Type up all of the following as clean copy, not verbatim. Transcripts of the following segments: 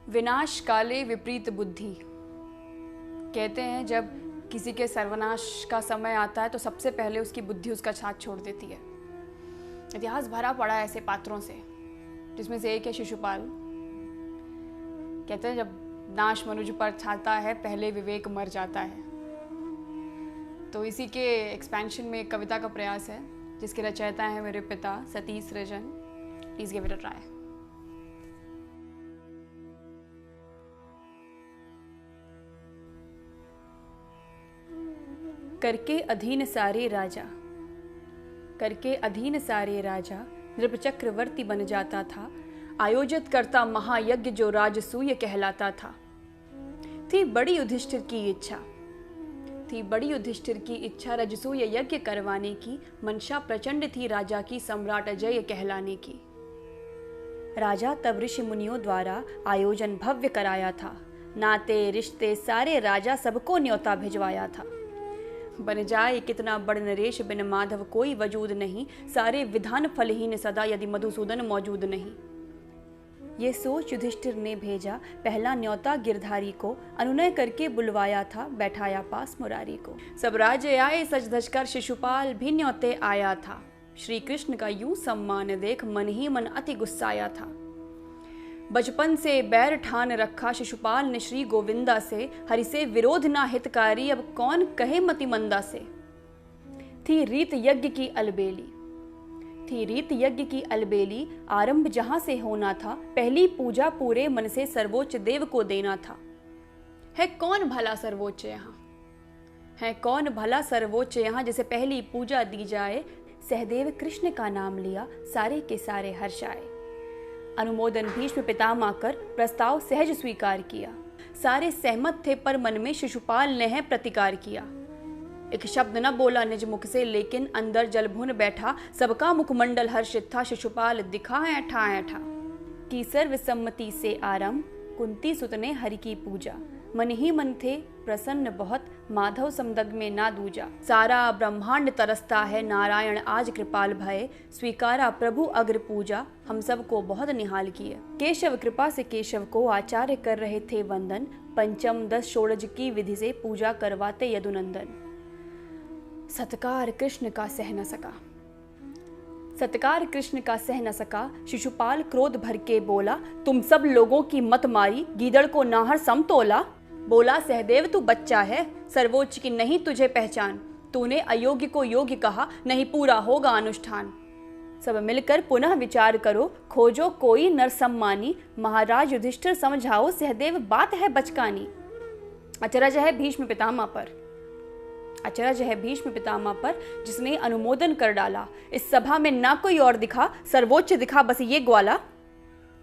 विनाश काले विपरीत बुद्धि। कहते हैं जब किसी के सर्वनाश का समय आता है तो सबसे पहले उसकी बुद्धि उसका साथ छोड़ देती है। इतिहास भरा पड़ा है ऐसे पात्रों से, जिसमें से एक है शिशुपाल। कहते हैं जब नाश मनुष्य पर छाता है पहले विवेक मर जाता है। तो इसी के एक्सपेंशन में एक कविता का प्रयास है जिसके रचयिता हैं मेरे पिता सतीश सृजन। Please give it a try. करके अधीन सारे राजा, करके अधीन सारे राजा नृप चक्रवर्ती बन जाता था। आयोजित करता महायज्ञ जो राजसूय कहलाता था। थी बड़ी युधिष्ठिर की इच्छा, थी बड़ी युधिष्ठिर की इच्छा राजसूय यज्ञ करवाने की। मंशा प्रचंड थी राजा की सम्राट अजय कहलाने की। राजा तब ऋषि मुनियों द्वारा आयोजन भव्य कराया था। नाते रिश्ते सारे राजा सबको न्योता भिजवाया था। बन जाए कितना बड़ नरेश बिन माधव कोई वजूद नहीं। सारे विधान फलहीन सदा यदि मधुसूदन मौजूद नहीं। ये सोच युधिष्ठिर ने भेजा पहला न्योता गिरधारी को। अनुनय करके बुलवाया था बैठाया पास मुरारी को। सब राज्य आए सज धज कर शिशुपाल भी न्योते आया था। श्री कृष्ण का यूं सम्मान देख मन ही मन अति गुस्साया था। बचपन से बैर ठान रखा शिशुपाल ने श्री गोविंदा से। हरि से विरोध ना हितकारी अब कौन कहे मति मंदा से। थी रीत यज्ञ की अलबेली, थी रीत यज्ञ की अलबेली। आरंभ जहां से होना था पहली पूजा पूरे मन से सर्वोच्च देव को देना था। है कौन भला सर्वोच्च यहाँ, है कौन भला सर्वोच्च यहाँ जिसे पहली पूजा दी जाए। सहदेव कृष्ण का नाम लिया सारे के सारे हर्ष आए। अनुमोदन भीष्म पितामह कर प्रस्ताव सहज स्वीकार किया। सारे सहमत थे पर मन में शिशुपाल ने है प्रतिकार किया। एक शब्द न बोला निज मुख से लेकिन अंदर जलभुन बैठा। सबका मुखमंडल हर्षित था शिशुपाल दिखा ऐठा ऐठा। की सर्वसम्मति से आरंभ कुंती सुत ने हरि की पूजा। मन ही मन थे प्रसन्न बहुत माधव समदग में ना दूजा। सारा ब्रह्मांड तरसता है नारायण आज कृपाल भय। स्वीकारा प्रभु अग्र पूजा हम सबको बहुत निहाल किए। केशव कृपा से केशव को आचार्य कर रहे थे वंदन। पंचम 10 षोडश की विधि से पूजा करवाते यदुनंदन। सत्कार कृष्ण का सह न सका, सत्कार कृष्ण का सह न सका। शिशुपाल क्रोध भर के बोला तुम सब लोगों की मत मारी गीदड़ को नाहर समतोला। बोला सहदेव तू बच्चा है सर्वोच्च की नहीं तुझे पहचान। तूने अयोग्य को योग्य कहा नहीं पूरा होगा अनुष्ठान। सब मिलकर पुनः विचार करो खोजो कोई नर सम्मानी। महाराज युधिष्ठिर समझाओ सहदेव बात है बचकानी। अचरज है भीष्म पितामह पर, अचरज है भीष्म पितामह पर जिसने अनुमोदन कर डाला। इस सभा में ना कोई और दिखा सर्वोच्च दिखा बस ये ग्वाला।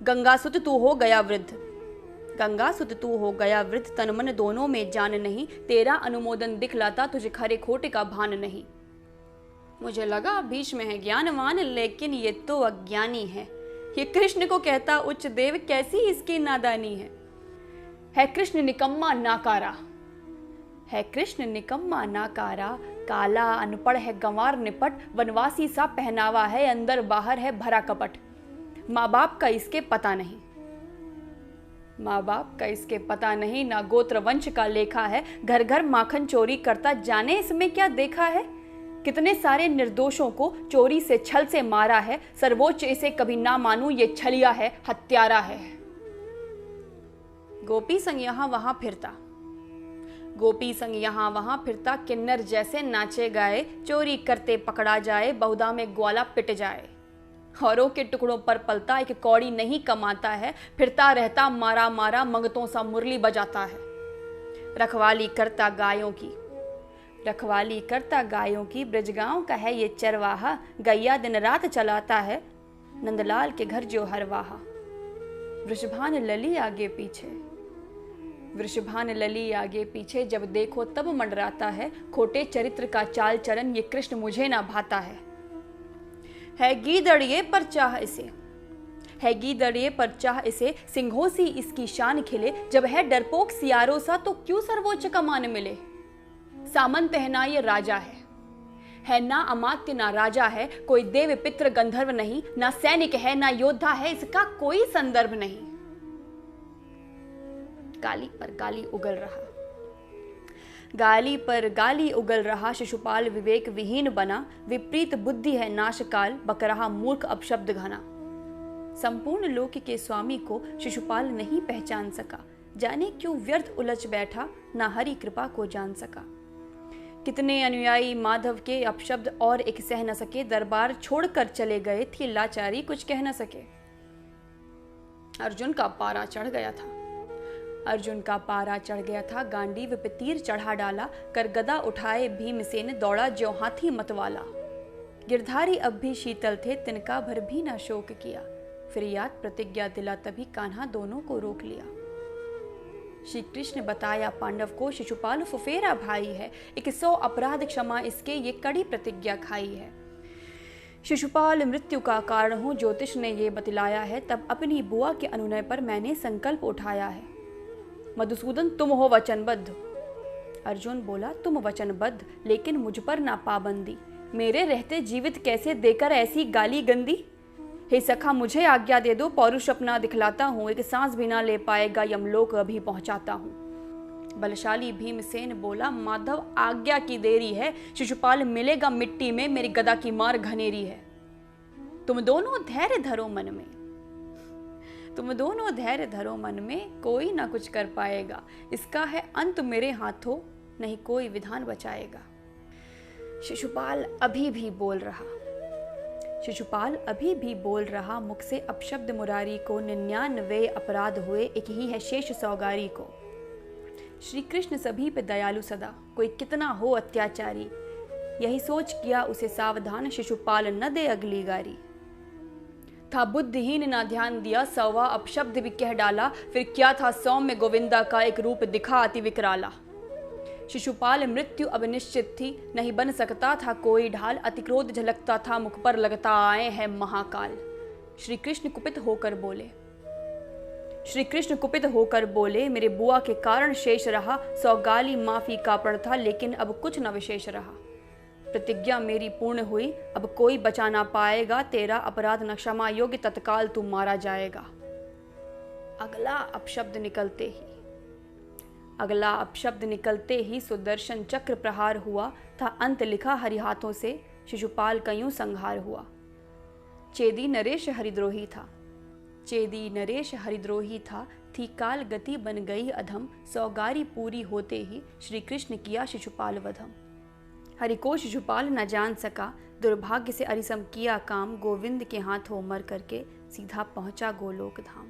गंगासुत तू हो गया वृद्ध, गंगासुत तू हो गया वृद्ध तन मन दोनों में जान नहीं। तेरा अनुमोदन दिखलाता तुझे खरे खोटे का भान नहीं। मुझे लगा भीष्म है ज्ञानवान लेकिन ये तो अज्ञानी है। ये कृष्ण को कहता उच्च देव कैसी इसकी नादानी है कृष्ण निकम्मा नाकारा, है कृष्ण निकम्मा नाकारा। काला अनपढ़ है गंवार निपट वनवासी सा पहनावा है। अंदर बाहर है भरा कपट। माँ बाप का इसके पता नहीं, माँ बाप का इसके पता नहीं। ना गोत्र वंश का लेखा है घर घर माखन चोरी करता जाने इसमें क्या देखा है। कितने सारे निर्दोषों को चोरी से छल से मारा है। सर्वोच्च इसे कभी ना मानूं ये छलिया है हत्यारा है। गोपी संग यहाँ वहां फिरता, गोपी संग यहाँ वहां फिरता। किन्नर जैसे नाचे गाए चोरी करते पकड़ा जाए। बहुधा में ग्वाला पिट जाए। औरों के टुकड़ों पर पलता एक कौड़ी नहीं कमाता है। फिरता रहता मारा मारा मंगतों सा मुरली बजाता है। रखवाली करता गायों की, रखवाली करता गायों की। ब्रजगांव का है ये चरवाहा गैया दिन रात चलाता है। नंदलाल के घर जो हरवाहा। वृषभान लली आगे पीछे, वृषभान लली आगे पीछे। जब देखो तब मंडराता है। खोटे चरित्र का चाल चलन ये कृष्ण मुझे ना भाता है गीदड़िए पर चाह इसे, है गीदड़िए पर चाह इसे। सिंहों सी इसकी शान खिले। जब है डरपोक सियारों सा तो क्यों सर्वोच्च का मान मिले। सामंत है ना ये राजा है ना अमात्य ना राजा है। कोई देव पित्र गंधर्व नहीं। ना सैनिक है ना योद्धा है इसका कोई संदर्भ नहीं। गाली पर गाली उगल रहा। गाली पर गाली उगल रहा, शिशुपाल विवेक विहीन बना। विपरीत बुद्धि है नाशकाल, बक रहा मूर्ख अपशब्द घना। संपूर्ण लोक के स्वामी को शिशुपाल नहीं पहचान सका। जाने क्यों व्यर्थ उलझ बैठा, ना हरि कृपा को जान सका। कितने अनुयायी माधव के अपशब्द और एक सह न सके। दरबार छोड़कर चले गए, थी लाचारी कुछ कह न सके। अर्जुन का पारा चढ़ गया था। अर्जुन का पारा चढ़ गया था। गांडीव पे तीर चढ़ा डाला, कर गदा उठाए भीमसेन, दौड़ा ज्यों हाथी मतवाला। गिरधारी अब भी शीतल थे, तिनका भर भी ना शोक किया। फिर याद प्रतिज्ञा दिला, तभी कान्हा दोनों को रोक लिया। श्री कृष्ण बताया पांडव को, शिशुपाल फुफेरा भाई है। 100 अपराध क्षमा इसके, ये कड़ी प्रतिज्ञा खाई है। शिशुपाल मृत्यु का कारण हूँ, ज्योतिष ने ये बतलाया है। तब अपनी बुआ के अनुनय पर मैंने संकल्प उठाया है। मधुसूदन तुम हो वचनबद्ध। अर्जुन बोला, तुम वचनबद्ध, लेकिन मुझ पर ना पाबंदी। मेरे रहते जीवित कैसे देकर ऐसी गाली गंदी। हे सखा मुझे आज्ञा दे दो, पौरुष अपना दिखलाता हूँ। एक सांस भी ना ले पाएगा, यमलोक अभी पहुंचाता हूँ। बलशाली भीमसेन बोला, माधव आज्ञा की देरी है। शिशुपाल मिलेगा मिट्टी में, मेरी गदा की मार घनेरी है। तुम दोनों धैर्य धरो मन में, तुम दोनों धैर्य धरो मन में, कोई ना कुछ कर पाएगा। इसका है अंत मेरे हाथों, नहीं कोई विधान बचाएगा। शिशुपाल अभी भी बोल रहा। शिशुपाल अभी भी बोल रहा। मुख से अपशब्द मुरारी को, 99 अपराध हुए, एक ही है शेष सौगारी को। श्री कृष्ण सभी पे दयालु सदा, कोई कितना हो अत्याचारी। यही सोच किया उसे सावधान, शिशुपाल न दे अगली गारी। था बुद्धिहीन ना ध्यान दिया, 100 अपशब्द भी कह डाला। फिर क्या था सौम्य गोविंदा का, एक रूप दिखा अति विकराला। शिशुपाल मृत्यु अब निश्चित थी, नहीं बन सकता था कोई ढाल। अति क्रोध झलकता था मुख पर, लगता आए हैं महाकाल। श्री कृष्ण कुपित होकर बोले, श्री कृष्ण कुपित होकर बोले, मेरे बुआ के कारण शेष रहा। 100 गाली माफी का प्रण था, लेकिन अब कुछ न विशेष रहा। प्रतिज्ञा मेरी पूर्ण हुई, अब कोई बचा ना पाएगा। तेरा अपराध न क्षमा योग्य, तत्काल तू मारा जाएगा। अगला अपशब्द निकलते ही सुदर्शन चक्र प्रहार हुआ। था अंत लिखा हरि हाथों से, शिशुपाल का यूं संहार हुआ। चेदी नरेश हरिद्रोही था, चेदी नरेश हरिद्रोही था। थी काल गति बन गई अधम, सौगारी पूरी होते ही श्री कृष्ण किया शिशुपाल वधम। हरि को शिशुपाल न जान सका, दुर्भाग्य से अरिसम किया काम। गोविंद के हाथों मर करके सीधा पहुंचा गोलोक धाम।